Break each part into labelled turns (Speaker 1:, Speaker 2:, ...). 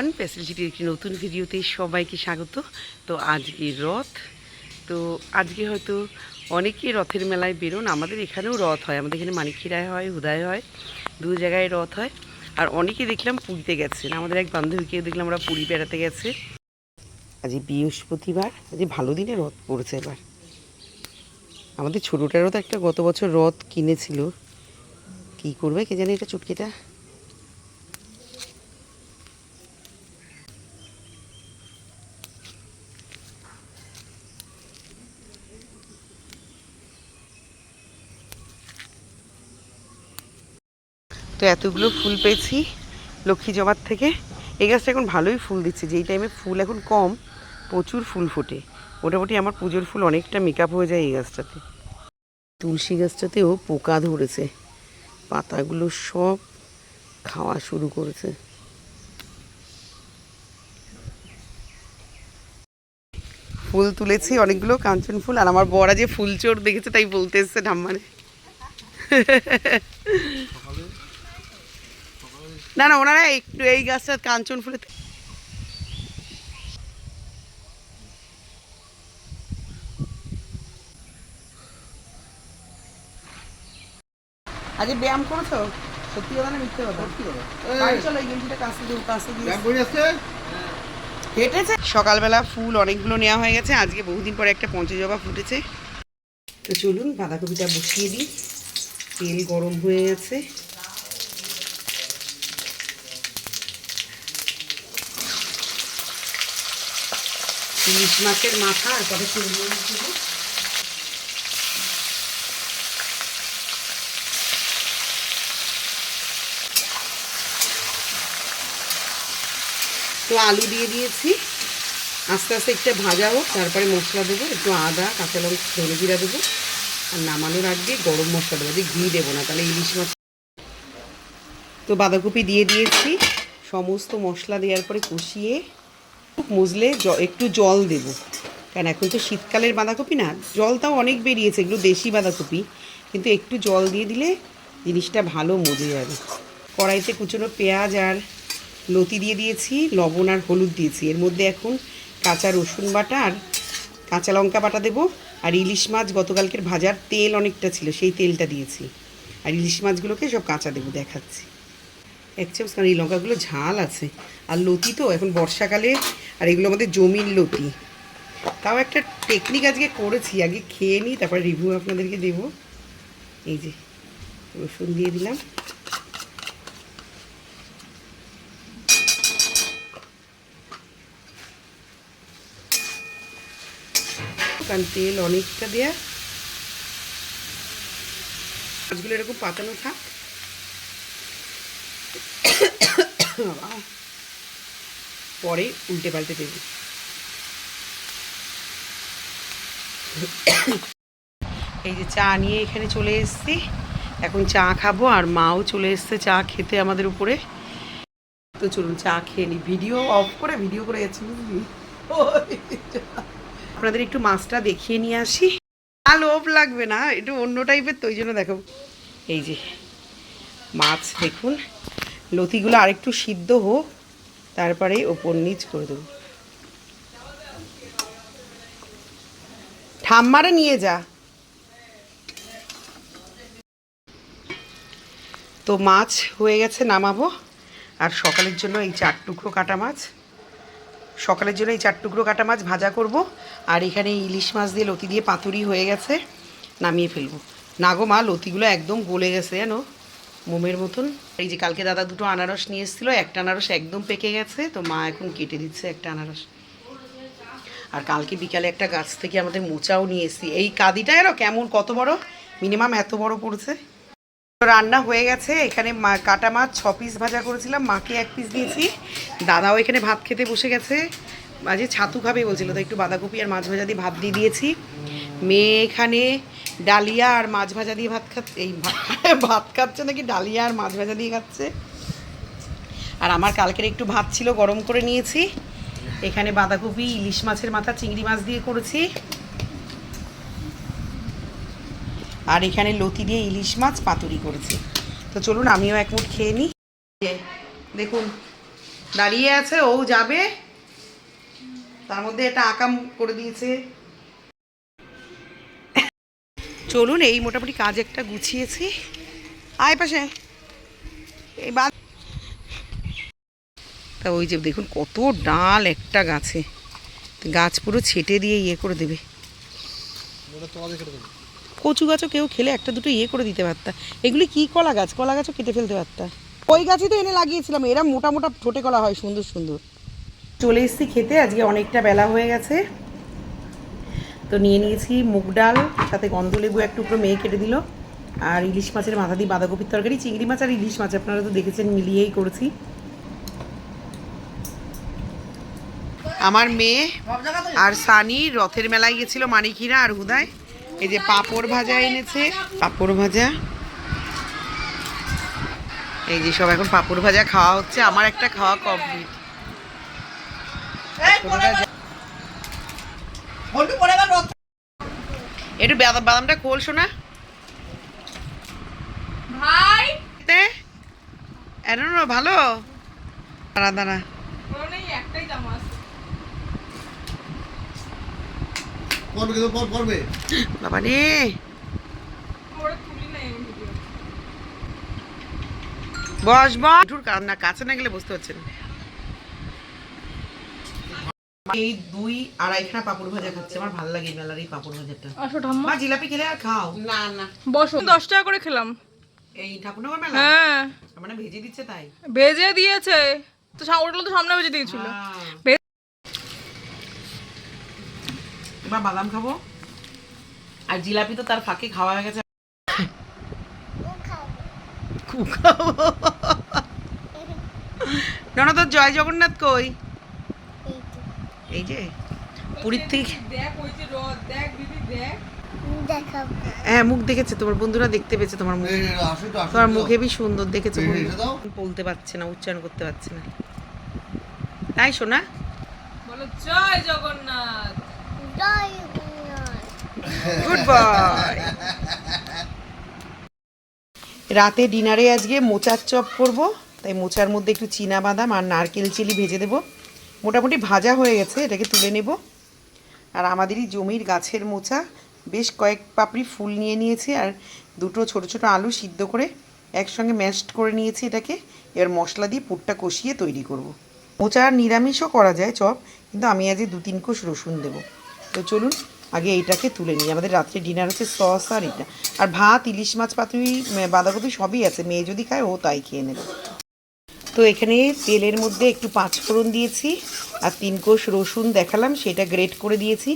Speaker 1: Everyone, parcel সিটির একটি নতুন ভিডিওতে সবাইকে স্বাগত। তো আজকে রথ, তো আজকে হয়তো অনেকেই রথের মেলায় বেরোন। আমাদের এখানেও রথ হয়, আমাদের এখানে মানিকখিরায় হয়, হুদায় হয়, দু জায়গায় রথ হয়। আর অনেকে দেখলাম পুরীতে গেছেন, আমাদের এক বান্ধবীকে দেখলাম ওরা পুরী বেড়াতে গেছে। আজকে বৃহস্পতিবার, আজকে ভালো দিনে রথ পড়েছে এবার। আমাদের ছোটোটারও তো একটা গত বছর রথ কিনেছিল, কী করবে কে জানে এটা চুটকিটা। তো এতগুলো ফুল পেয়েছি লক্ষ্মী জবার থেকে। এই গাছটা এখন ভালোই ফুল দিচ্ছে, যেই টাইমে ফুল এখন কম প্রচুর ফুল ফোটে। মোটামুটি আমার পুজোর ফুল অনেকটা মেকআপ হয়ে যায় এই গাছটাতে। তুলসী গাছটাতেও পোকা ধরেছে, পাতাগুলো সব খাওয়া শুরু করেছে। ফুল তুলেছি অনেকগুলো কাঞ্চন ফুল, আর আমার বড়া যে ফুল চোর দেখেছে তাই বলতে এসছে ঠাম্মারে। না না, ওনারা একটু এই গাছটা কাঞ্চন ফুলে আজকে ব্যায়াম করেছো? সত্যি কথা না মিথ্যে কথা? চলো এই গেঞ্জিটা কাছে দিয়ে হেঁটেছে। সকালবেলা ফুল অনেকগুলো নেওয়া হয়ে গেছে, আজকে বহুদিন পরে একটা পঞ্চজবা ফুটেছে। তো চলুন বাঁধাকপিটা বসিয়ে দিই, তেল গরম হয়ে গেছে। ইলিশ মাছের মাথা আর কটা চিংড়ি মাছ দেবো। তো আলু দিয়ে দিয়েছি, আস্তে আস্তে একটু ভাজা হোক, তারপরে মশলা দেবো, একটু আদা কাঁচা লঙ্কা ধনে জিরা দেবো, আর নামানোর আগে গরম মশলা দেবো, যে ঘি দেবো না, তাহলে ইলিশ মাছ। তো বাঁধাকপি দিয়ে দিয়েছি, সমস্ত মশলা দেওয়ার পরে কষিয়ে মুজলে একটু জল দেবো, কারণ এখন তো শীতকালের বাঁধাকপি না, জলটাও অনেক বেরিয়েছে, এগুলো দেশি বাঁধাকপি, কিন্তু একটু জল দিয়ে দিলে জিনিসটা ভালো মজে যাবে। কড়াইতে কুচনো পেঁয়াজ আর লতি দিয়ে দিয়েছি, লবণ আর হলুদ দিয়েছি, এর মধ্যে এখন কাঁচা রসুন বাটা আর কাঁচা লঙ্কা বাটা দেবো, আর ইলিশ মাছ গতকালকের ভাজার তেল অনেকটা ছিল, সেই তেলটা দিয়েছি, আর ইলিশ মাছগুলোকে সব কাঁচা দেবো, দেখাচ্ছি এক চামচ, কারণ এই লঙ্কাগুলো ঝাল আছে, আর লতি তো এখন বর্ষাকালে, আর এগুলো আমাদের জমির লতি। তাও একটা টেকনিক আজকে করেছি, আগে খেয়ে নিই তারপরে রিভিউ আপনাদেরকে দেবো। এই যে রসুন দিয়ে দিলাম, কারণ তেল অনেকটা দেয়া, মাছগুলো এরকম পাতানো থাক, পরে উল্টে পাল্টে দেবো। এই যে চা নিয়ে এখানে চলে এসেছি, এখন চা খাবো, আর মাও চলে এসছে চা খেতে আমাদের উপরে। তো চলুন চা খেয়ে নিই, ভিডিও অফ করে ভিডিও করে যাচ্ছি বুঝলি। আপনাদের একটু মাছটা দেখিয়ে নিয়ে আসি, লোভ লাগবে না, একটু অন্য টাইপের, তো ওই জন্য দেখো। এই যে মাছ দেখুন, লতিগুলো আরেকটু সিদ্ধ হোক, তারপরে ওপর নিচ করে দেবো। ঠাম্মারে নিয়ে যা। তো মাছ হয়ে গেছে, নামাবো। আর সকালের জন্য এই 4 টুকরো কাটা মাছ, সকালের জন্য এই 4 টুকরো কাটা মাছ ভাজা করব। আর এখানে ইলিশ মাছ দিয়ে লতি দিয়ে পাতুরি হয়ে গেছে, নামিয়ে ফেলবো। না গো মা, লতিগুলো একদম গলে গেছে জানো, মোমের মতন। এই যে কালকে দাদা 2টো আনারস নিয়ে এসেছিলো, একটা আনারস একদম পেকে গেছে, তো মা এখন কেটে দিচ্ছে একটা আনারস। আর কালকে বিকালে একটা গাছ থেকে আমাদের মোচাও নিয়ে এসেছি, এই কাদিটা এরও কেমন, কত বড়, মিনিমাম এত বড় পড়েছে। রান্না হয়ে গেছে, এখানে কাটা মাছ 6 পিস ভাজা করেছিলাম, মাকে 1 পিস দিয়েছি, দাদাও এখানে ভাত খেতে বসে গেছে, মাঝে ছাতু খাবে বলছিল, তো একটু বাঁধাকপি আর মাছ ভাজা দিয়ে ভাত দিয়ে দিয়েছি। মেয়ে এখানে ডালিয়া আর মাছ ভাজা দিয়ে ভাত খাচ্ছে, এই ভাত খাচ্ছে নাকি ডালিয়া আর মাছ ভাজা দিয়ে খাচ্ছে। আর আমার কালকের একটু ভাত ছিল, গরম করে নিয়েছি, এখানে বাঁধাকপি ইলিশ মাছের মাথা চিংড়ি মাছ দিয়ে করেছি, আর এখানে লতি দিয়ে ইলিশ মাছ পাতুরি করেছি। তো চলুন আমিও এক মুঠ খেয়ে নিই। দেখুন দাঁড়িয়ে আছে, ও যাবে, তার মধ্যে এটা আকাম করে দিয়েছে। চলুন, এই মোটামুটি কাজ একটা গুছিয়েছি। আয় পাশে এই বাদ। তা ওই যে দেখুন কত ডাল একটা গাছে, গাছ পুরো ছেটে দিয়ে ইয়ে করে দেবে। কচু গাছও কেউ খেলে একটা দুটো ইয়ে করে দিতে পারতা। এগুলি কি কলা গাছ? কলা গাছও কেটে ফেলতে পারতা। ওই গাছই তো এনে লাগিয়েছিলাম, এরা মোটা মোটা ঠোঁটে কলা হয়, সুন্দর সুন্দর। চলে এসেছি খেতে, আজকে অনেকটা বেলা হয়ে গেছে। তো নিয়ে নিয়েছি মুগ ডাল, সাথে গন্ধলেবু এক টুকরো মেয়ে কেটে দিল, আর ইলিশ মাছের মাথা দিয়ে বাঁধাকপির তরকারি, চিংড়ি মাছ আর ইলিশ মাছ আপনারা তো দেখেছেন, মিলিয়েই করেছি। আমার মেয়ে আর সানি রথের মেলায় গেছিল মানিকিনা আর হুদায়। এই যে পাঁপড় ভাজা এনেছে, পাঁপড় ভাজা, এই যে সব এখন পাঁপড় ভাজা খাওয়া হচ্ছে। আমার একটা খাওয়া কমপ্লিট। একটু বাদামটা খোল শোনা ভাই, ভালো দাঁড়া দাঁড়া। বাবা রে, বস বস, না কাছে না গেলে বুঝতে পারছেন। এই 2-2.5 পাপড় ভাজা খাচ্ছে, আমার ভালো লাগে মেলার এই পাপড় ভাজাটা। মা জিলাপি খেলে আর খাও না? না বসো,
Speaker 2: 10 টাকা করে খেলাম
Speaker 1: এই ঠাকুরনগর মেলা।
Speaker 2: হ্যাঁ,
Speaker 1: মানে ভেজে দিচ্ছে তাই?
Speaker 2: ভেজে দিয়েছে তো, ওটা তো সামনে ভেজে দিয়েছিল।
Speaker 1: এবার বাদাম খাবো, আর জিলাপি তো তার ফাঁকে খাওয়া হয়ে গেছে। না তোর জয় জগন্নাথ কই? এই যে পুরীর থেকে, হ্যাঁ মুখ দেখেছে তোমার বন্ধুরা, দেখতে পেয়েছে তোমার মুখ, তোমার মুখ হেবি সুন্দর দেখেছে, বলতে পারছে না, উচ্চারণ করতে পারছে না, তাই শোনা
Speaker 2: বলো জয় জগন্নাথ।
Speaker 1: Good boy. রাতে ডিনারে আজকে মোচার চপ করব, তাই মোচার মধ্যে একটু চীনা বাদাম আর নারকেল চিলি ভেজে দেব। মোটামুটি ভাজা হয়ে গেছে, এটাকে তুলে নেব। আর আমাদেরই জমির গাছের মোচা, বেশ কয়েক পাপড়ি ফুল নিয়ে নিয়েছি, আর দুটো ছোট ছোট আলু সিদ্ধ করে একসঙ্গে ম্যাশড করে নিয়েছি এটাকে। এবার মশলা দিয়ে পুরটা কষিয়ে তৈরি করব। মোচা নিরামিষও করা যায় চপ, কিন্তু আমি আজ 2-3 কোষ রসুন দেবো। তো চলুন আগে এইটাকে তুলে নিই। আমাদের রাত্রে ডিনার হচ্ছে সস আর এটা, আর ভাত, ইলিশ মাছ, পাতুরি, বাঁধাকপি সবই আছে। মেয়ে যদি খায় ও তাই খেয়ে নেবে। তো এখানে তেলের মধ্যে একটু 5 ফোড়ন দিয়েছি, আর 3 কোষ রসুন দেখালাম সেটা গ্রেট করে দিয়েছি,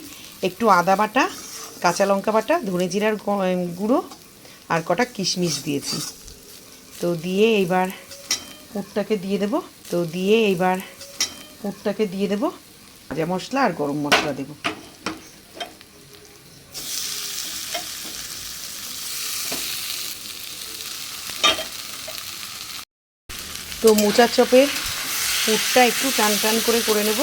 Speaker 1: একটু আদা বাটা, কাঁচা লঙ্কা বাটা, ধনে জিরার গুঁড়ো আর কটা কিশমিশ দিয়েছি। তো দিয়ে এইবার পুরটাকে দিয়ে দেবো। ভাজা মশলা আর গরম মশলা দেবো। তো মোচার চপের পুরটা একটু টান টান করে নেব।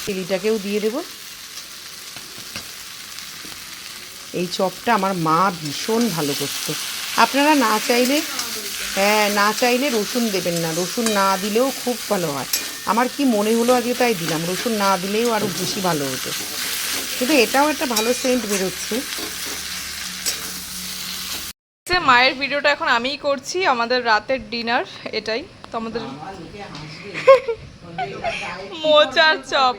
Speaker 1: চিলিটাকেও দিয়ে দেব। এই চপটা আমার মা ভীষণ ভালো করতো। আপনারা না চাইলে রসুন দেবেন না, রসুন না দিলেও খুব ভালো হয়। আমার কি মনে হলো আজকে তাই দিলাম, রসুন না দিলেও আরও বেশি ভালো হতো। কিন্তু এটাও একটা ভালো সেন্ট বেরোচ্ছে।
Speaker 2: মায়ের ভিডিওটা এখন আমিই করছি, আমাদের রাতের ডিনার এটাই। তো আমাদের মোচার চপ